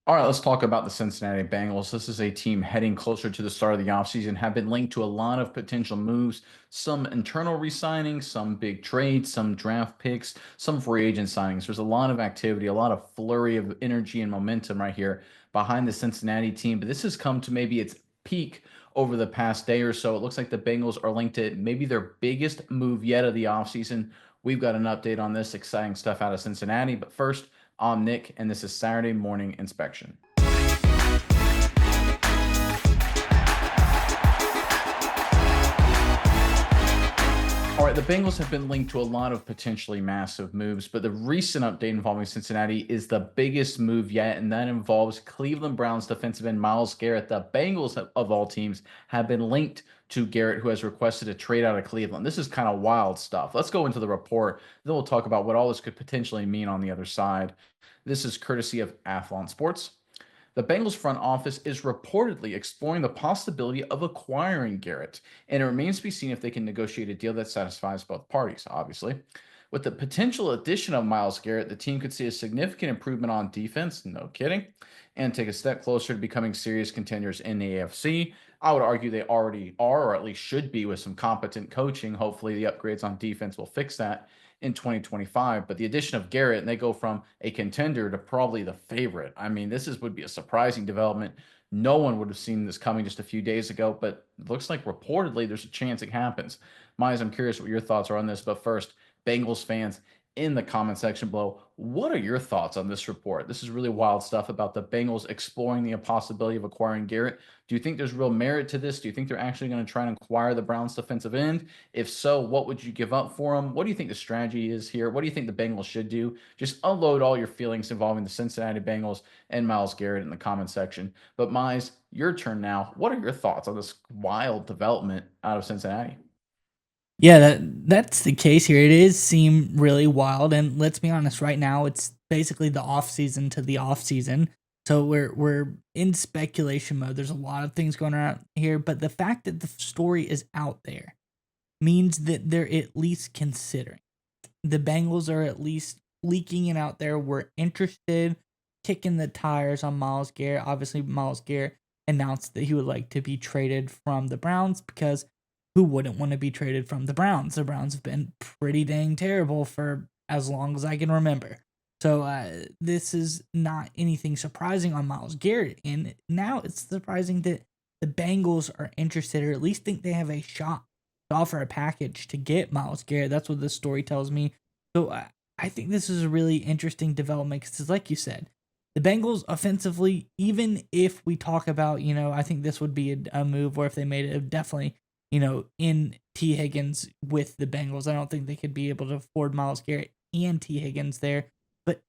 All right, let's talk about the Cincinnati Bengals. This is a team heading closer to the start of the offseason, have been linked to a lot of potential moves, some internal re-signings, some big trades, some draft picks, some free agent signings. There's a lot of activity, a lot of flurry of energy and momentum right here behind the Cincinnati team. But this has come to maybe its peak over the past day or so. It looks like the Bengals are linked to maybe their biggest move yet of the offseason. We've got an update on this exciting stuff out of Cincinnati. But first, I'm Nick, and this is Saturday Morning Inspection. All right, the Bengals have been linked to a lot of potentially massive moves, but the recent update involving Cincinnati is the biggest move yet, and that involves Cleveland Browns defensive end Myles Garrett. The Bengals, of all teams, have been linked to Garrett, who has requested a trade out of Cleveland. This is kind of wild stuff. Let's go into the report, then we'll talk about what all this could potentially mean on the other side. This is courtesy of Athlon Sports. The Bengals front office is reportedly exploring the possibility of acquiring Garrett, and it remains to be seen if they can negotiate a deal that satisfies both parties, obviously. With the potential addition of Myles Garrett, the team could see a significant improvement on defense, no kidding, and take a step closer to becoming serious contenders in the AFC. I would argue they already are, or at least should be, with some competent coaching. Hopefully, the upgrades on defense will fix that in 2025. But the addition of Garrett, and they go from a contender to probably the favorite. I mean, would be a surprising development. No one would have seen this coming just a few days ago, but it looks like reportedly there's a chance it happens. Miles, I'm curious what your thoughts are on this. But first, Bengals fans, in the comment section below, what are your thoughts on this report? This is really wild stuff about the Bengals exploring the possibility of acquiring Garrett. Do you think there's real merit to this? Do you think they're actually going to try and acquire the Browns defensive end? If so, what would you give up for him? What do you think the strategy is here? What do you think the Bengals should do? Just unload all your feelings involving the Cincinnati Bengals and Myles Garrett in the comment section. But Mize, your turn now. What are your thoughts on this wild development out of Cincinnati? Yeah, that's the case here. It is seem really wild, and let's be honest. Right now, it's basically the off season to the off season, so we're in speculation mode. There's a lot of things going on here, but the fact that the story is out there means that they're at least considering. The Bengals are at least leaking it out there. We're interested, kicking the tires on Myles Garrett. Obviously, Myles Garrett announced that he would like to be traded from the Browns because who wouldn't want to be traded from the Browns? The Browns have been pretty dang terrible for as long as I can remember. So this is not anything surprising on Myles Garrett. And now it's surprising that the Bengals are interested, or at least think they have a shot to offer a package to get Myles Garrett. That's what this story tells me. So I think this is a really interesting development because, like you said, the Bengals offensively, even if we talk about, I think this would be a move where if they made it, definitely, in T. Higgins with the Bengals. I don't think they could be able to afford Myles Garrett and T. Higgins there. But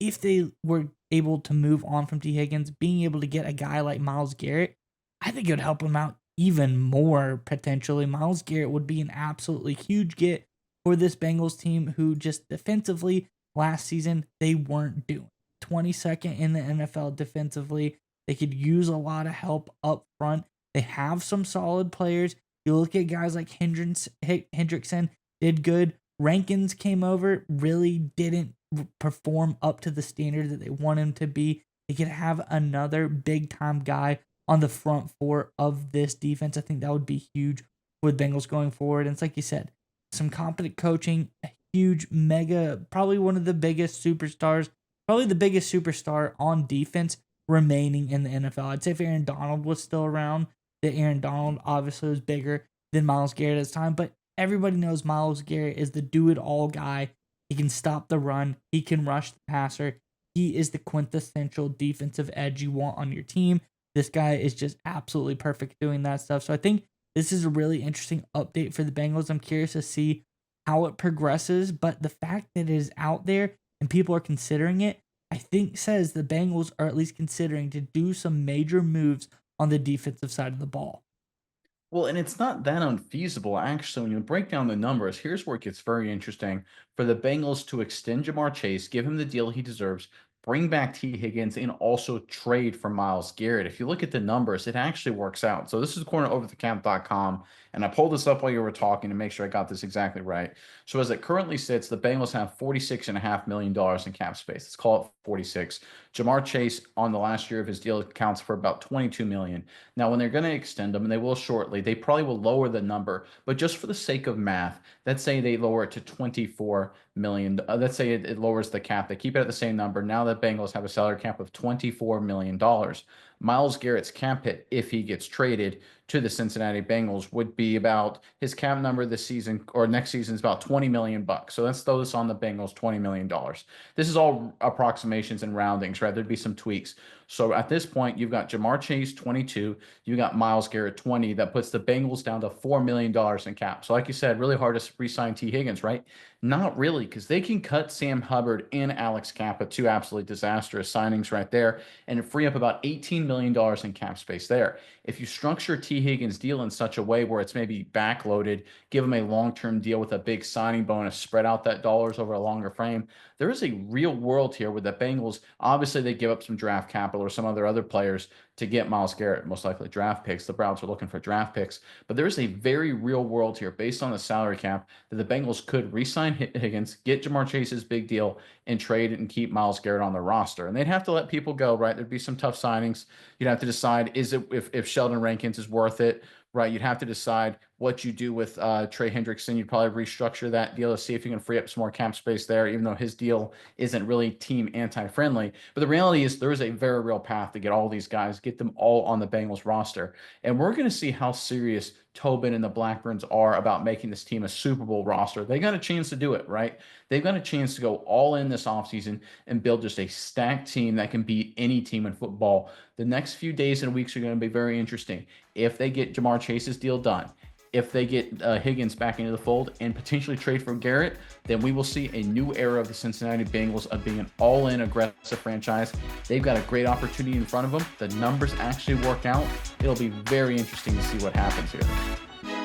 if they were able to move on from T. Higgins, being able to get a guy like Myles Garrett, I think it would help him out even more potentially. Myles Garrett would be an absolutely huge get for this Bengals team who just defensively last season they weren't doing. 22nd in the NFL defensively. They could use a lot of help up front. They have some solid players. You look at guys like Hendrickson did good. Rankins came over, really didn't perform up to the standard that they want him to be. They could have another big time guy on the front four of this defense. I think that would be huge for the Bengals going forward. And it's like you said, some competent coaching, a huge mega, probably one of the biggest superstars, probably the biggest superstar on defense remaining in the NFL. I'd say if Aaron Donald was still around, that Aaron Donald obviously was bigger than Myles Garrett at this time, but everybody knows Myles Garrett is the do-it-all guy. He can stop the run. He can rush the passer. He is the quintessential defensive edge you want on your team. This guy is just absolutely perfect doing that stuff. So I think this is a really interesting update for the Bengals. I'm curious to see how it progresses, but the fact that it is out there and people are considering it, I think says the Bengals are at least considering to do some major moves on the defensive side of the ball. Well, and it's not that unfeasible, actually. When you break down the numbers, here's where it gets very interesting. For the Bengals to extend Jamar Chase, give him the deal he deserves, bring back T. Higgins, and also trade for Myles Garrett. If you look at the numbers, it actually works out. So this is corneroverthecap.com, and I pulled this up while you were talking to make sure I got this exactly right. So as it currently sits, the Bengals have $46.5 million in cap space. Let's call it 46. Jamar Chase on the last year of his deal accounts for about 22 million. Now, when they're going to extend him, and they will shortly, they probably will lower the number, but just for the sake of math, let's say they lower it to 24 million. Let's say it lowers the cap. They keep it at the same number. Now the Bengals have a salary cap of $24 million. Myles Garrett's cap hit, if he gets traded to the Cincinnati Bengals, would be about his cap number this season or next season is about 20 million bucks. So let's throw this on the Bengals, $20 million. This is all approximations and roundings, right? There'd be some tweaks. So at this point, you've got Jamar Chase, 22. You got Myles Garrett, 20. That puts the Bengals down to $4 million in cap. So like you said, really hard to re-sign T. Higgins, right? Not really, because they can cut Sam Hubbard and Alex Kappa, two absolutely disastrous signings right there, and free up about $18 million in cap space there. If you structure T. Higgins' deal in such a way where it's maybe backloaded, give him a long-term deal with a big signing bonus, spread out that dollars over a longer frame, there is a real world here where the Bengals, obviously they give up some draft capital or some other players to get Myles Garrett, most likely draft picks. The Browns are looking for draft picks, but there is a very real world here based on the salary cap that the Bengals could re-sign Higgins, get Jamar Chase's big deal, and trade it and keep Myles Garrett on the roster. And they'd have to let people go, right? There'd be some tough signings. You'd have to decide, is it if Sheldon Rankins is worth it, right? You'd have to decide what you do with Trey Hendrickson. You'd probably restructure that deal to see if you can free up some more cap space there, even though his deal isn't really team anti-friendly. But the reality is there is a very real path to get all these guys, get them all on the Bengals roster. And we're going to see how serious Tobin and the Blackburns are about making this team a Super Bowl roster. They got a chance to do it, right? They've got a chance to go all in this offseason and build just a stacked team that can beat any team in football. The next few days and weeks are going to be very interesting. If they get Jamar Chase's deal done, if they get Higgins back into the fold and potentially trade for Garrett, then we will see a new era of the Cincinnati Bengals of being an all-in aggressive franchise. They've got a great opportunity in front of them. The numbers actually work out. It'll be very interesting to see what happens here.